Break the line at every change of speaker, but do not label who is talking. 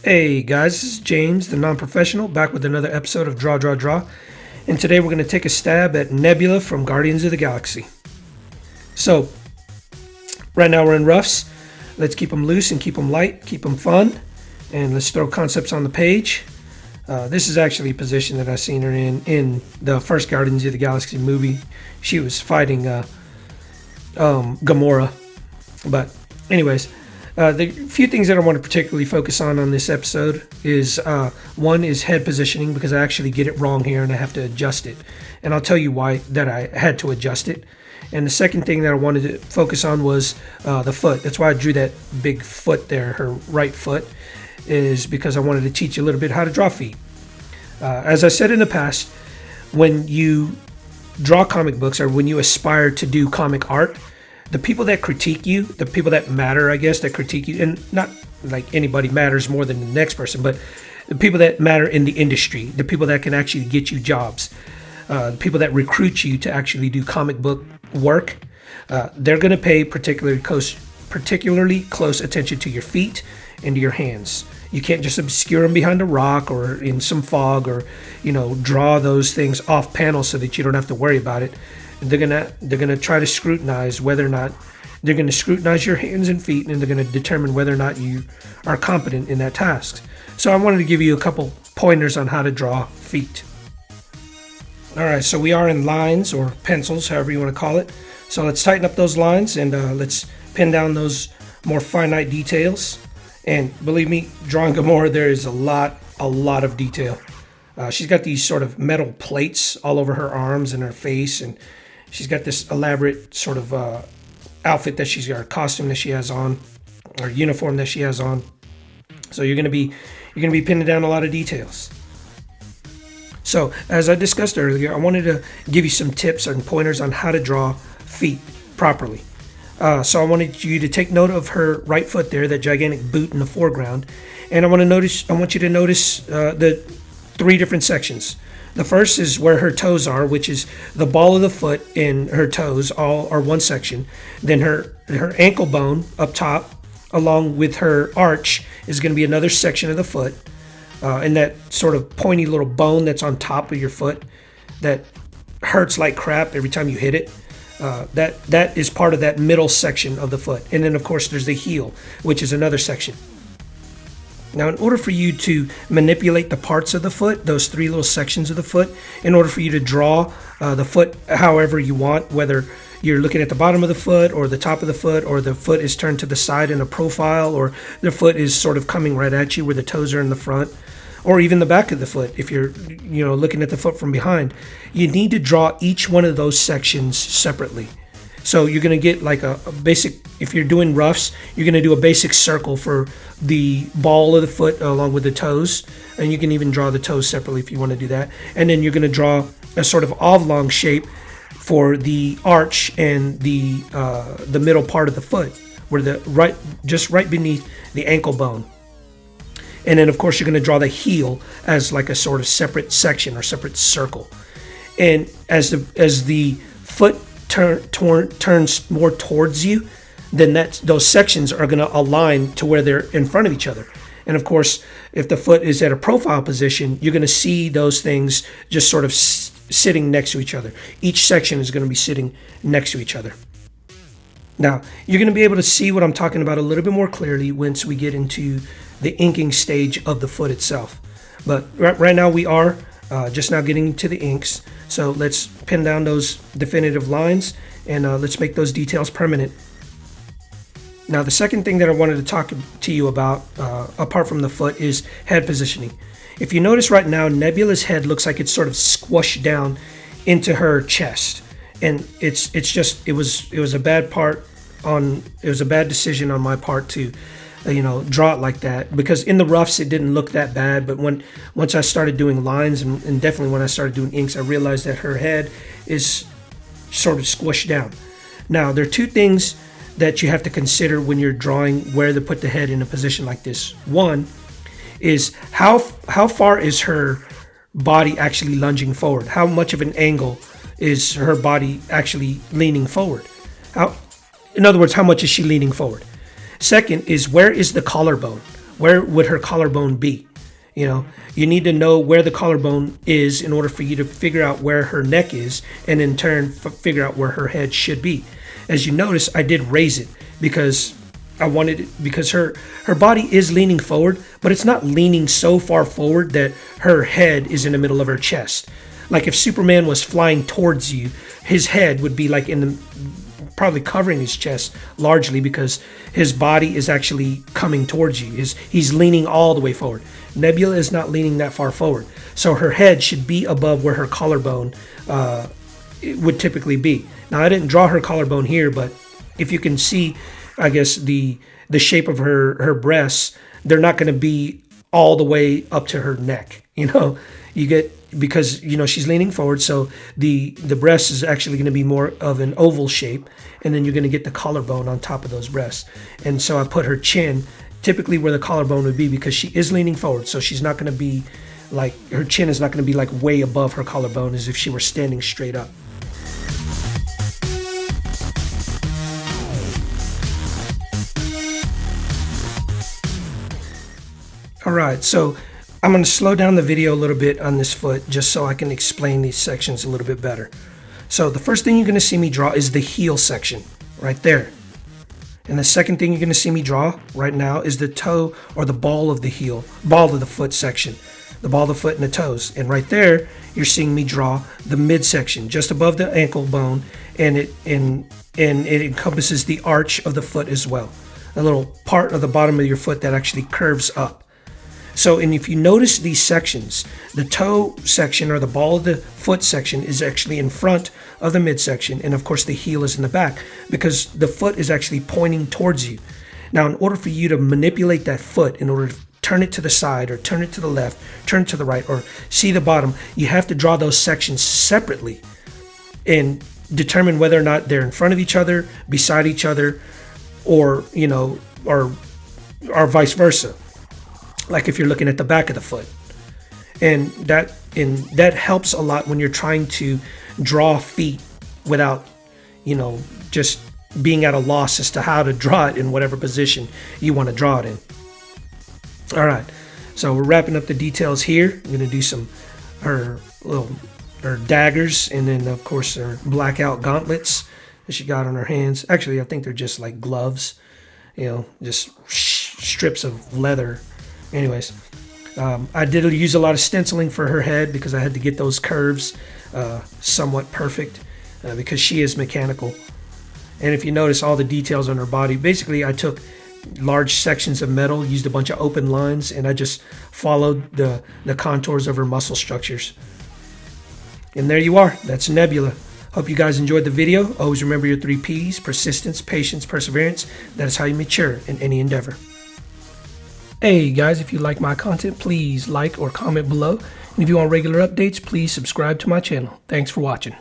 Hey guys, this is James, the non-professional, back with another episode of Draw, Draw, Draw. And today we're going to take a stab at Nebula from Guardians of the Galaxy. So, right now we're in roughs. Let's keep them loose and keep them light, keep them fun. And let's throw concepts on the page. This is actually a position that I seen her in the first Guardians of the Galaxy movie. She was fighting Gamora. But anyways, the few things that I want to particularly focus on this episode is one is head positioning, because I actually get it wrong here and I have to adjust it. And I'll tell you why that I had to adjust it. And the second thing that I wanted to focus on was the foot. That's why I drew that big foot there, her right foot, is because I wanted to teach you a little bit how to draw feet. As I said in the past, when you draw comic books or when you aspire to do comic art, the people that critique you, the people that matter, I guess, that critique you, and not like anybody matters more than the next person, but the people that matter in the industry, the people that can actually get you jobs, the people that recruit you to actually do comic book work, they're going to pay particularly close attention to your feet and to your hands. You can't just obscure them behind a rock or in some fog, or draw those things off panel so that you don't have to worry about it. They're gonna try to scrutinize whether or not they're gonna scrutinize your hands and feet, and they're gonna determine whether or not you are competent in that task. So I wanted to give you a couple pointers on how to draw feet. All right, so we are in lines or pencils, however you want to call it. So let's tighten up those lines and let's pin down those more finite details. And believe me, drawing Gamora, there is a lot of detail. She's got these sort of metal plates all over her arms and her face, and she's got this elaborate sort of outfit that she's got, costume that she has on, or uniform that she has on. So you're gonna be pinning down a lot of details. So as I discussed earlier, I wanted to give you some tips and pointers on how to draw feet properly. So I wanted you to take note of her right foot there, that gigantic boot in the foreground, and I want you to notice the three different sections. The first is where her toes are, which is the ball of the foot and her toes all are one section. Then her ankle bone up top, along with her arch, is going to be another section of the foot. And that sort of pointy little bone that's on top of your foot that hurts like crap every time you hit it. That is part of that middle section of the foot. And then of course there's the heel, which is another section. Now, in order for you to manipulate the parts of the foot, those three little sections of the foot, in order for you to draw the foot however you want, whether you're looking at the bottom of the foot or the top of the foot, or the foot is turned to the side in a profile, or the foot is sort of coming right at you where the toes are in the front, or even the back of the foot, if you're looking at the foot from behind, you need to draw each one of those sections separately. So you're going to get like a basic, if you're doing roughs, you're going to do a basic circle for the ball of the foot along with the toes. And you can even draw the toes separately if you want to do that. And then you're going to draw a sort of oblong shape for the arch and the middle part of the foot, where just right beneath the ankle bone. And then of course you're going to draw the heel as like a sort of separate section or separate circle. And as the foot turns more towards you, then those sections are going to align to where they're in front of each other. And of course, if the foot is at a profile position, you're going to see those things just sort of sitting next to each other. Each section is going to be sitting next to each other. Now, you're going to be able to see what I'm talking about a little bit more clearly once we get into the inking stage of the foot itself. But right now we are just now getting to the inks. So let's pin down those definitive lines and let's make those details permanent. Now, the second thing that I wanted to talk to you about, apart from the foot, is head positioning. If you notice right now, Nebula's head looks like it's sort of squished down into her chest. And it was a bad decision on my part to draw it like that, because in the roughs it didn't look that bad, but once I started doing lines and definitely when I started doing inks, I realized that her head is sort of squished down. Now, there are two things that you have to consider when you're drawing where to put the head in a position like this. One is how far is her body actually lunging forward? How much of an angle is her body actually leaning forward? In other words, how much is she leaning forward? Second is, where is the collarbone? where would her collarbone be? You know, you need to know where the collarbone is in order for you to figure out where her neck is, and in turn figure out where her head should be. As you notice, I did raise it because I wanted it, because her body is leaning forward, but it's not leaning so far forward that her head is in the middle of her chest. Like if Superman was flying towards you, his head would be like in the, probably covering his chest largely, because his body is actually coming towards you. He's leaning all the way forward. Nebula is not leaning that far forward, so her head should be above where her collarbone would typically be. Now, I didn't draw her collarbone here, but if you can see, I guess the shape of her breasts, they're not going to be all the way up to her neck. You know, you get, because you know she's leaning forward, so the breast is actually going to be more of an oval shape, and then you're going to get the collarbone on top of those breasts. And so I put her chin typically where the collarbone would be, because she is leaning forward, so she's not going to be like, her chin is not going to be like way above her collarbone as if she were standing straight up. All right, so I'm going to slow down the video a little bit on this foot just so I can explain these sections a little bit better. So the first thing you're going to see me draw is the heel section right there. And the second thing you're going to see me draw right now is the toe, or the ball of the heel, ball of the foot section, the ball of the foot and the toes. And right there, you're seeing me draw the midsection just above the ankle bone, and it encompasses the arch of the foot as well, a little part of the bottom of your foot that actually curves up. So, and if you notice these sections, the toe section, or the ball of the foot section, is actually in front of the midsection, and of course the heel is in the back, because the foot is actually pointing towards you. Now, in order for you to manipulate that foot, in order to turn it to the side, or turn it to the left, turn it to the right, or see the bottom, you have to draw those sections separately and determine whether or not they're in front of each other, beside each other, or, you know, or vice versa. Like if you're looking at the back of the foot. And that helps a lot when you're trying to draw feet without, you know, just being at a loss as to how to draw it in whatever position you want to draw it in. All right, so we're wrapping up the details here. I'm going to do some her daggers, and then of course her blackout gauntlets that she got on her hands. Actually, I think they're just like gloves, you know, just strips of leather. Anyways, I did use a lot of stenciling for her head because I had to get those curves somewhat perfect, because she is mechanical. And if you notice all the details on her body, basically I took large sections of metal, used a bunch of open lines, and I just followed the contours of her muscle structures. And there you are. That's Nebula. Hope you guys enjoyed the video. Always remember your 3 Ps: persistence, patience, perseverance. That is how you mature in any endeavor. Hey guys, if you like my content, please like or comment below. And if you want regular updates, please subscribe to my channel. Thanks for watching.